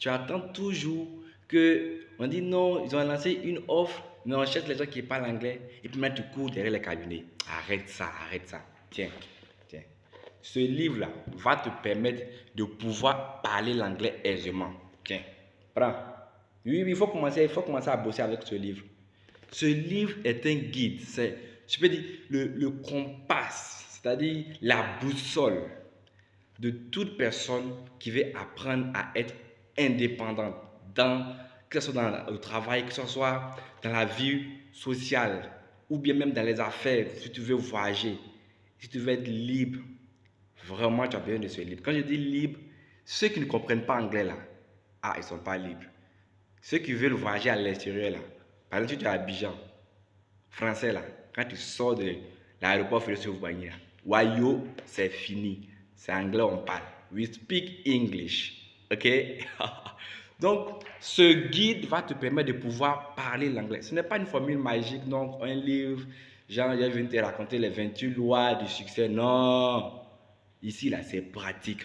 Tu attends toujours que on dit non, ils ont lancé une offre, mais on cherche les gens qui parlent anglais et puis maintenant tu cours derrière les cabinets. Arrête ça, arrête ça. Tiens, tiens. Ce livre-là va te permettre de pouvoir parler l'anglais aisément. Tiens, prends. Oui, oui, il faut commencer à bosser avec ce livre. Ce livre est un guide, c'est, je peux dire, le compas, c'est-à-dire la boussole de toute personne qui veut apprendre à être indépendante, que ce soit dans le travail, que ce soit dans la vie sociale, ou bien même dans les affaires, si tu veux voyager, si tu veux être libre. Vraiment, tu as besoin de ce livre. Quand je dis libre, ceux qui ne comprennent pas anglais là, ils ne sont pas libres. Ceux qui veulent voyager à l'extérieur là, par exemple, si tu es à Abidjan, français là, quand tu sors de l'aéroport Félix Houphouët-Boigny, Wayo, c'est fini. C'est anglais, on parle. We speak English. OK? Donc, ce guide va te permettre de pouvoir parler l'anglais. Ce n'est pas une formule magique, donc un livre, genre, j'ai venu te raconter les 28 lois du succès. Non! Ici, là, c'est pratique.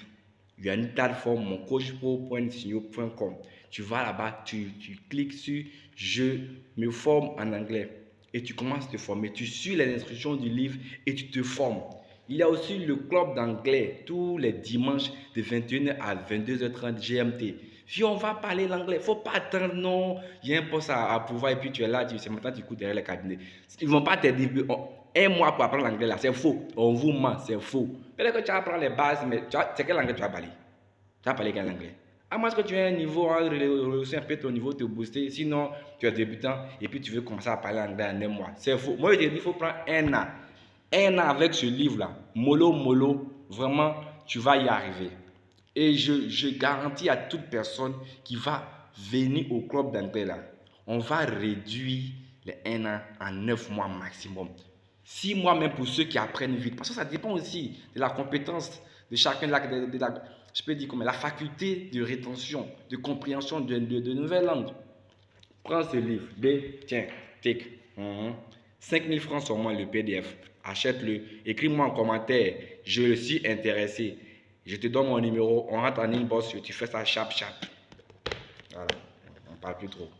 Il y a une plateforme, moncoachpro.signo.com. Tu vas là-bas, tu cliques sur je me forme en anglais et tu commences à te former. Tu suis les instructions du livre et tu te formes. Il y a aussi le club d'anglais tous les dimanches de 21h à 22h30 GMT. Si on va parler l'anglais, il ne faut pas attendre, non, il y a un poste à pouvoir et puis tu es là, c'est maintenant tu cours derrière les cabinets. Ils ne vont pas t'aider. Un mois pour apprendre l'anglais là, c'est faux. On vous ment, c'est faux. Peut-être que tu vas apprendre les bases, mais c'est quel anglais tu vas parler? Tu vas parler quel anglais? À moins que tu aies un niveau, rehausser un peu ton niveau, te booster. Sinon, tu es débutant et puis tu veux commencer à parler anglais en un mois. C'est faux. Moi, je te dis, il faut prendre un an. Un an avec ce livre-là. Mollo, mollo. Vraiment, tu vas y arriver. Et je garantis à toute personne qui va venir au club d'anglais là, on va réduire les 1 an en 9 mois maximum. 6 mois même pour ceux qui apprennent vite. Parce que ça dépend aussi de la compétence de chacun, je peux dire comme la faculté de rétention, de compréhension de nouvelles langues. Prends ce livre, tiens, tic. 5 000 francs sur moi le PDF. Achète-le, écris-moi en commentaire, je suis intéressé. Je te donne mon numéro, on rentre en inbox, tu fais ça chap chap. Voilà, on ne parle plus trop.